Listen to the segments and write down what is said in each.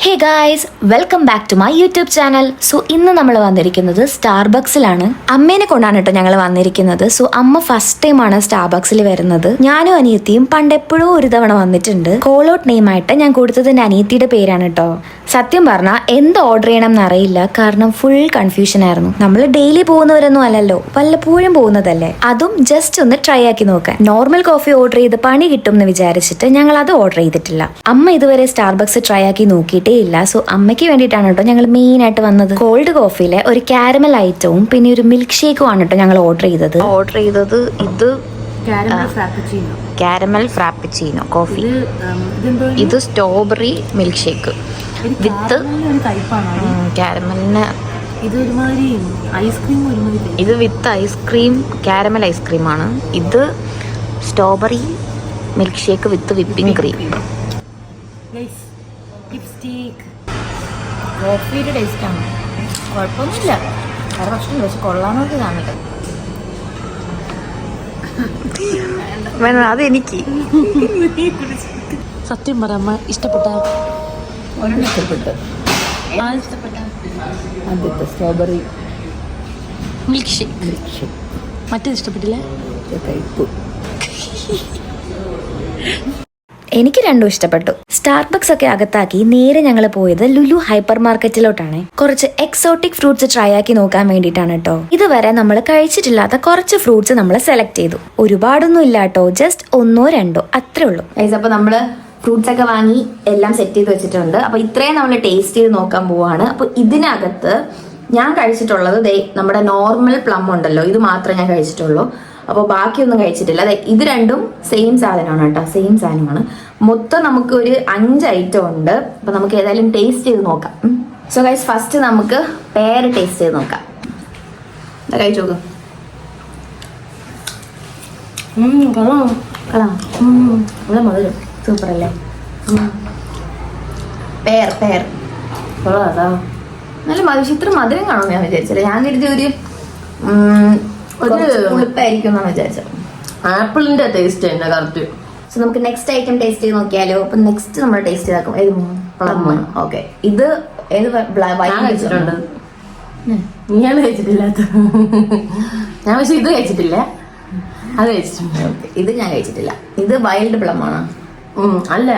Hey guys, welcome back to my YouTube channel. So ഇന്ന് നമ്മൾ വന്നിരിക്കുന്നത് സ്റ്റാർബക്സിലാണ്. അമ്മേനെ കൊണ്ടാണ് കേട്ടോ ഞങ്ങൾ വന്നിരിക്കുന്നത്. സോ അമ്മ ഫസ്റ്റ് ടൈമാണ് സ്റ്റാർബക്സിൽ വരുന്നത്. ഞാനും അനിയത്തിയും പണ്ട് എപ്പോഴും ഒരു തവണ വന്നിട്ടുണ്ട്. കോൾ ഔട്ട് നെയിം ആയിട്ട് ഞാൻ കൊടുത്തത് എൻ്റെ അനിയത്തിയുടെ പേരാണ് കേട്ടോ. സത്യം പറഞ്ഞാൽ എന്ത് ഓർഡർ ചെയ്യണം എന്നറിയില്ല, കാരണം ഫുൾ കൺഫ്യൂഷൻ ആയിരുന്നു. നമ്മൾ ഡെയിലി പോകുന്നവരൊന്നും അല്ലല്ലോ, വല്ലപ്പോഴും പോകുന്നതല്ലേ. അതും ജസ്റ്റ് ഒന്ന് ട്രൈ ആക്കി നോക്കാൻ. നോർമൽ കോഫി ഓർഡർ ചെയ്ത് പണി കിട്ടും എന്ന് വിചാരിച്ചിട്ട് ഞങ്ങൾ അത് ഓർഡർ ചെയ്തിട്ടില്ല. അമ്മ ഇതുവരെ സ്റ്റാർബക്സ് ട്രൈ ആക്കി നോക്കിയിട്ടേ ഇല്ല. സോ അമ്മയ്ക്ക് വേണ്ടിയിട്ടാണ് കേട്ടോ ഞങ്ങൾ മെയിൻ ആയിട്ട് വന്നത്. കോൾഡ് കോഫിയിലെ ഒരു കാരമൽ ഐറ്റവും പിന്നെ ഒരു മിൽക്ക് ഷേക്കും ആണ് കേട്ടോ ഞങ്ങൾ ഓർഡർ ചെയ്തത്. ഇത് കാരമൽ ഫ്രാപ്പച്ചിനോ കോഫി, ഇത് സ്ട്രോബെറി മിൽക്ക് ഷേക്ക് വിത്ത് കാരമലിന്. ഇത് വിത്ത് ഐസ്ക്രീം, കാരമൽ ഐസ്ക്രീമാണ്. ഇത് strawberry milk shake with whipping cream. കോഫിയുടെ ടേസ്റ്റാണ്, കുഴപ്പമൊന്നുമില്ല, വേറെ പ്രശ്നമില്ല. പക്ഷെ കൊള്ളാനോട്ട് കാണില്ല. അതെനിക്ക് സത്യം പറയാമ്മ ഇഷ്ടപ്പെട്ട ആദ്യത്തെ സ്ട്രോബെറി മിൽക്ക് ഷേക്ക്. മറ്റേത് ഇഷ്ടപ്പെട്ടില്ല. എനിക്ക് രണ്ടും ഇഷ്ടപ്പെട്ടു. സ്റ്റാർബക്സ് ഒക്കെ അകത്താക്കി നേരെ ഞങ്ങൾ പോയത് ലുലു ഹൈപ്പർ മാർക്കറ്റിലോട്ടാണ്. കുറച്ച് എക്സോട്ടിക് ഫ്രൂട്ട്സ് ട്രൈ ആക്കി നോക്കാൻ വേണ്ടിയിട്ടാണ് കേട്ടോ. ഇതുവരെ നമ്മൾ കഴിച്ചിട്ടില്ലാത്ത കുറച്ച് ഫ്രൂട്ട്സ് നമ്മൾ സെലക്ട് ചെയ്തു. ഒരുപാടൊന്നും ഇല്ല കേട്ടോ, ജസ്റ്റ് 1-2 അത്രേ ഉള്ളൂ. അപ്പൊ നമ്മള് ഫ്രൂട്ട്സ് ഒക്കെ വാങ്ങി എല്ലാം സെറ്റ് ചെയ്ത് വെച്ചിട്ടുണ്ട്. അപ്പൊ ഇത്രയും നമ്മൾ ടേസ്റ്റ് ചെയ്ത് നോക്കാൻ പോവാണ്. അപ്പൊ ഇതിനകത്ത് ഞാൻ കഴിച്ചിട്ടുള്ളത് നമ്മുടെ നോർമൽ പ്ലം ഉണ്ടല്ലോ, ഇത് മാത്രമേ ഞാൻ കഴിച്ചിട്ടുള്ളൂ. അപ്പോൾ ബാക്കിയൊന്നും കഴിച്ചിട്ടില്ല. അതെ, ഇത് രണ്ടും സെയിം സാധനമാണ് കേട്ടോ, സെയിം സാധനമാണ്. മൊത്തം നമുക്ക് ഒരു 5 ഐറ്റം ഉണ്ട്. അപ്പൊ നമുക്ക് ഏതായാലും ടേസ്റ്റ് ചെയ്ത് നോക്കാം. സോ ഗൈസ്, ഫസ്റ്റ് നമുക്ക് പേര് ടേസ്റ്റ് ചെയ്ത് നോക്കാം. കഴിച്ചു നോക്കും. നല്ല മധുരം, സൂപ്പർ അല്ലേ? പേർ നല്ല മധുരം. ഇത്ര മധുരം കാണുമെന്ന് ഞാൻ വിചാരിച്ചില്ല. ഞാൻ കരുതി ഒരു ഉളുപ്പായിരിക്കും എന്നാണ് വിചാരിച്ചത്. ആപ്പിളിന്റെ ടേസ്റ്റ് തന്നെ കറക്റ്റ്. സോ നമുക്ക് നെക്സ്റ്റ് ഐറ്റം ടേസ്റ്റ് ചെയ്ത് നോക്കിയാലോ. അപ്പൊ നെക്സ്റ്റ് നമ്മൾ ടേസ്റ്റ് ചെയ്താക്കും. ഏത് പ്ലം? ഓക്കെ, ഇത് ഏത് കഴിച്ചിട്ടുണ്ട്? ഞാൻ കഴിച്ചിട്ടില്ലാത്ത. ഞാൻ പക്ഷെ ഇത് കഴിച്ചിട്ടില്ല, അത് കഴിച്ചിട്ടുണ്ട്. ഇത് ഞാൻ കഴിച്ചിട്ടില്ല. ഇത് വൈൽഡ് പ്ലം ആണ്. അല്ല,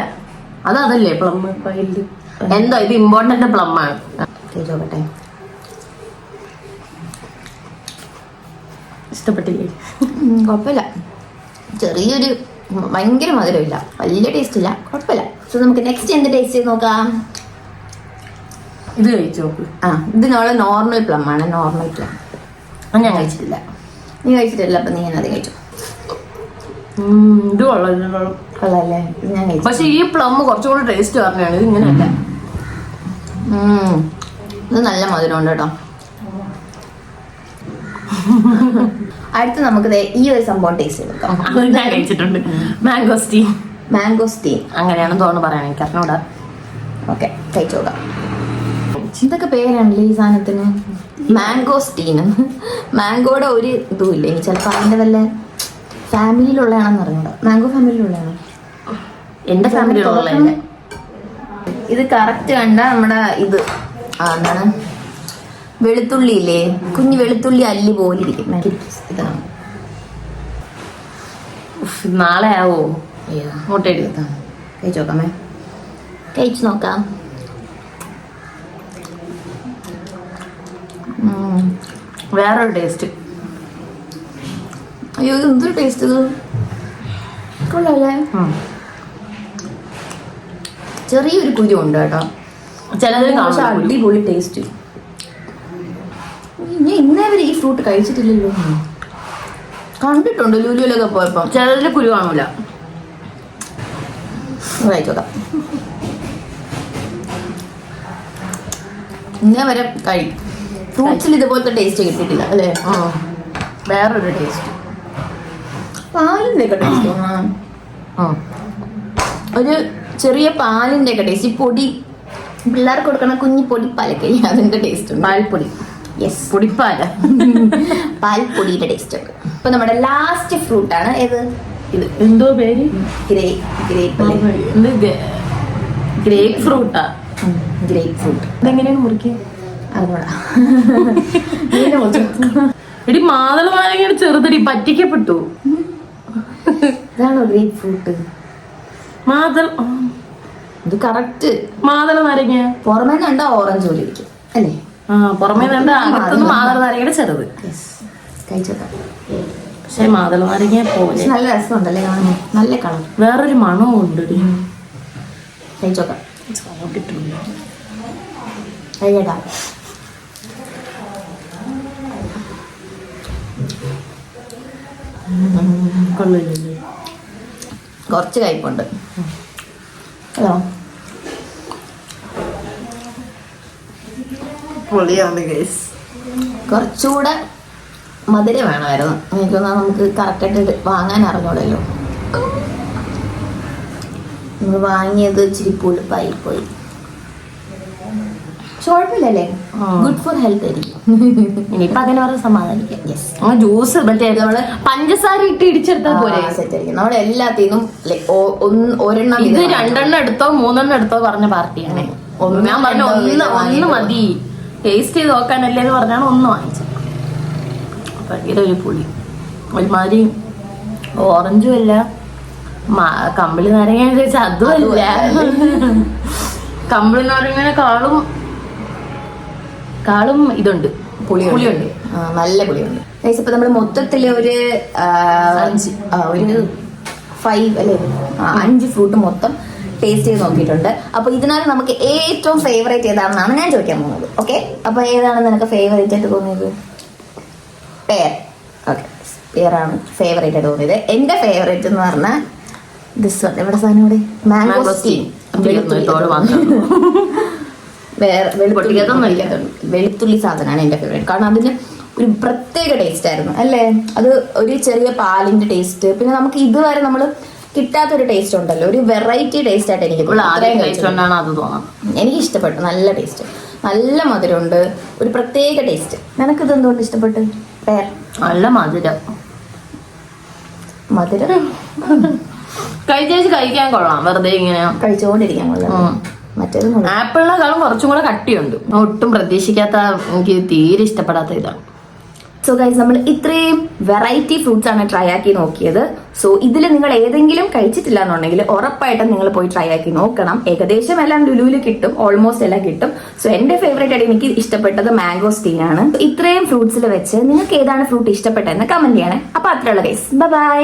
അതല്ലേ പ്ലം വൈൽഡ്? എന്തോ ഇത് ഇമ്പോർട്ടന്റ് പ്ലം ആണ്. നോക്കട്ടെ. ഇഷ്ടപ്പെട്ടില്ലേ? കുഴപ്പമില്ല, ചെറിയൊരു ഭയങ്കര മധുരമില്ല, വലിയ ടേസ്റ്റ് ഇല്ല, കുഴപ്പമില്ല. സോ നമുക്ക് നെക്സ്റ്റ് എന്ത് ടേസ്റ്റ് ചെയ്ത് നോക്കാം. ഇത് കഴിച്ചു നോക്ക്. ഇത് നമ്മളെ നോർമൽ പ്ലം ആണ്. നോർമൽ പ്ലം ഞാൻ കഴിച്ചിട്ടില്ല. നീ കഴിച്ചിട്ടില്ല, അപ്പൊ നീ അത് കഴിച്ചു. ഇത് കൊള്ളാല്ലേ? ഇത് ഞാൻ കഴിച്ചു. പക്ഷെ ഈ പ്ലം കുറച്ചുകൂടി ടേസ്റ്റ് പറഞ്ഞാണ്. ഇത് ഇങ്ങനെയല്ല. ഇത് നല്ല മധുരം ഉണ്ട് കേട്ടോ. അടുത്ത് നമുക്ക് ഈ ഒരു സംഭവം ടേസ്റ്റ് ചെയ്ത് ഞാൻ കഴിച്ചിട്ടുണ്ട്. മാംഗോസ്റ്റീൻ. മാംഗോസ്റ്റീൻ അങ്ങനെയാണെന്ന് തോന്നുന്നു പറയാൻ എനിക്ക് അറിഞ്ഞൂടാ. ഓക്കെ, കഴിച്ചു നോക്കാം. ഇതൊക്കെ പേരാണല്ലേ ഈ സാധനത്തിന്. മാംഗോസ്റ്റീൻ. മാംഗോയുടെ ഒരു ഇതും ഇല്ല. ഇനി ചിലപ്പോൾ അതിൻ്റെ വല്ല ഫാമിലിയിലുള്ളതാണെന്ന് അറിഞ്ഞൂടാ. മാംഗോ ഫാമിലിയിലുള്ളതാണ്. എന്റെ ഫാമിലിയിലുള്ള ഇത് കറക്റ്റ് കണ്ട നമ്മുടെ ഇത് എന്താണ്, വെളുത്തുള്ളി ഇല്ലേ, കുഞ്ഞു വെളുത്തുള്ളി അല്ലി പോലെ ഇരിക്കും. ഇതാണ്. നാളെ ആവോ? കഴിച്ചു നോക്കാമേ. കഴിച്ചു നോക്കാം. വേറൊരു ടേസ്റ്റ്. അയ്യോ, ഇത് എന്തൊരു ടേസ്റ്റ്! ഇത് കൊള്ളാല്ലേ? ചെറിയൊരു കുരു ഉണ്ട് കേട്ടോ. ചിലത് അടിപൊളി ടേസ്റ്റ്. ഞാൻ ഇന്നേ വരെ ഈ ഫ്രൂട്ട് കഴിച്ചിട്ടില്ലല്ലോ. കണ്ടിട്ടുണ്ട് ലുലുവിലൊക്കെ പോയപ്പോ. ചിലതിൽ കുരു കാണൂല. കഴിച്ചോക്കാം. ഇന്നേ വരെ ഫ്രൂട്ട്സിൽ ഇതുപോലത്തെ ടേസ്റ്റ് കിട്ടിയിട്ടില്ല അല്ലേ? വേറൊരു ടേസ്റ്റ്. പാലിന്റെ ഒക്കെ ടേസ്റ്റ് ഒരു ചെറിയ പാലിന്റെ ഒക്കെ ടേസ്റ്റ്. ഈ പൊടി പിള്ളേർക്ക് കൊടുക്കണ കുഞ്ഞി പൊടി പാലൊക്കെ അതിന്റെ ടേസ്റ്റ്. പാൽപ്പൊടി. യെസ്, പൊടിപ്പാല. പാൽപ്പൊടിയുടെ ടേസ്റ്റ് ഒക്കെ. ഇപ്പൊ നമ്മുടെ ലാസ്റ്റ് ഫ്രൂട്ട് ആണ്. ഏത്? ഇത് എന്തോ പേര്? ഗ്രേപ്പ്. ഗ്രേപ്പ് ഫ്രൂട്ടാ. Grape fruit. ഇതെങ്ങനെയാണ് മുറിക്കുക? അതോടാ എടി മാതള നാരങ്ങയുടെ ചെറുതടി പറ്റിക്കപ്പെട്ടു. ഇതാണോ ഗ്രേപ്പ് ഫ്രൂട്ട്? മാതള ഇത് കറക്റ്റ് മാതള നാരങ്ങ. പുറമേ കണ്ടാ ഓറഞ്ച് പോലെ ഇരിക്കും അല്ലേ? പുറമേ കണ്ട അകത്തുനിന്ന് മാതള നാരങ്ങയുടെ ചെറുത്. കഴിച്ചോക്കാം. പക്ഷെ മാതള നാരങ്ങ പോലെ നല്ല രസമുണ്ടല്ലേ കാണാൻ, നല്ല കളർ, വേറൊരു മണവും ഉണ്ട്. കഴിച്ചോക്കാം. കഴിയട്ടാ. കൊള്ളില്ലേ? കുറച്ച് കയ്പുണ്ട്. ഹലോ, പൊളിയാണ് ഗൈസ്. കുറച്ചുകൂടെ മധുരം വേണമായിരുന്നു. എനിക്ക് തോന്നാ നമുക്ക് കറക്റ്റായിട്ട് വാങ്ങാൻ അറിഞ്ഞൂടല്ലോ. നമ്മൾ വാങ്ങിയത് ഇച്ചിരി പുളിപ്പായി പോയി. കുഴപ്പമില്ലല്ലേ? ഗുഡ് ഫോർ ഹെൽത്ത് ആയിരിക്കും. ഇനിയിപ്പൊ അങ്ങനെ പറഞ്ഞ സമാധാനിക്കാം. യെസ്. ജ്യൂസ് മറ്റേ നമ്മള് പഞ്ചസാര ഇട്ട് ഇടിച്ചെടുത്താൽ പോലെ സെറ്റ് ആയിരിക്കും. നമ്മുടെ എല്ലാത്തിനും ഒരെണ്ണം ഇത് 2 എടുത്തോ 3 എടുത്തോ പറഞ്ഞ പാർട്ടിയാണ്. ഞാൻ പറഞ്ഞ ഒന്ന് മതി, ടേസ്റ്റ് ചെയ്ത് നോക്കാനല്ലേ എന്ന് പറഞ്ഞാണ് 1 വാങ്ങിച്ചത്. ഭയങ്കര ഒരു പുളി, ഒരുമാതിരി ഓറഞ്ചും അല്ല, കമ്പിളി നാരങ്ങ ചോദിച്ചാൽ അതുമല്ല. കമ്പിളി നാരങ്ങനെക്കാളും ഇതുണ്ട്, പുളിയുണ്ട്. നല്ല പുളിയുണ്ട്. ഇപ്പൊ നമ്മൾ മൊത്തത്തില് ഒരു 5 അല്ലേ 5 ഫ്രൂട്ട് മൊത്തം ടേസ്റ്റ് ചെയ്ത് നോക്കിയിട്ടുണ്ട്. അപ്പൊ ഇതിനകത്ത് നമുക്ക് ഏറ്റവും ഫേവറേറ്റ് ഏതാണെന്നാണ് ഞാൻ ചോദിക്കാൻ പോകുന്നത്. ഓക്കെ, അപ്പൊ ഏതാണ് നിനക്ക് ഫേവറേറ്റ് ആയിട്ട് തോന്നിയത്? പേർ. ഓക്കെ, പേറാണ് ഫേവറേറ്റ് ആയിട്ട് തോന്നിയത്. എന്റെ ഫേവറേറ്റ് എന്ന് പറഞ്ഞാൽ ദിസ് വൺ. എവിടെ സാധനം ഇവിടെ? മാംഗോസ്റ്റീൻ. വെളുത്തുള്ളി സാധനമാണ് എന്റെ ഫേവറേറ്റ്. കാരണം അതിന് ഒരു പ്രത്യേക ടേസ്റ്റ് ആയിരുന്നു അല്ലേ? അത് ഒരു ചെറിയ പാലിന്റെ ടേസ്റ്റ്, പിന്നെ നമുക്ക് ഇതുവരെ നമ്മൾ കിട്ടാത്തൊരു ടേസ്റ്റ് ഉണ്ടല്ലോ, ഒരു വെറൈറ്റി ടേസ്റ്റ് ആയിട്ട് എനിക്ക് എനിക്ക് ഇഷ്ടപ്പെട്ടു. നല്ല ടേസ്റ്റ്, നല്ല മധുരമുണ്ട്, ഒരു പ്രത്യേക ടേസ്റ്റ്. നിനക്കിത് എന്തുകൊണ്ട് ഇഷ്ടപ്പെട്ടു? പേർ നല്ല മധുരം കഴിക്കാൻ കൊള്ളാം. വെറുതെ ഇങ്ങനെ കഴിച്ചുകൊണ്ടിരിക്കാൻ കൊള്ളാം. മറ്റേത് ആപ്പിളിനെക്കാളും കുറച്ചും കൂടെ കട്ടിയുണ്ട്. ഒട്ടും പ്രതീക്ഷിക്കാത്ത, എനിക്ക് തീരെ ഇഷ്ടപ്പെടാത്ത ഇതാണ്. സോ ഗൈസ്, നമ്മൾ ഇത്രയും വെറൈറ്റി ഫ്രൂട്ട്സ് ആണ് ട്രൈ ആക്കി നോക്കിയത്. സോ ഇതിൽ നിങ്ങൾ ഏതെങ്കിലും കഴിച്ചിട്ടില്ല എന്നുണ്ടെങ്കിൽ ഉറപ്പായിട്ടും നിങ്ങൾ പോയി ട്രൈ ആക്കി നോക്കണം. ഏകദേശം എല്ലാം ലുലുവിൽ കിട്ടും, ഓൾമോസ്റ്റ് എല്ലാം കിട്ടും. സോ എന്റെ ഫേവറേറ്റ് ആയിട്ട് എനിക്ക് ഇഷ്ടപ്പെട്ടത് മാംഗോസ്റ്റീൻ ആണ്. ഇത്രയും ഫ്രൂട്ട്സിൽ വെച്ച് നിങ്ങൾക്ക് ഏതാണ് ഫ്രൂട്ട് ഇഷ്ടപ്പെട്ടതെന്ന് കമന്റ് ചെയ്യണേ. അപ്പൊ അത്രയുള്ള ഗൈസ്, ബൈ.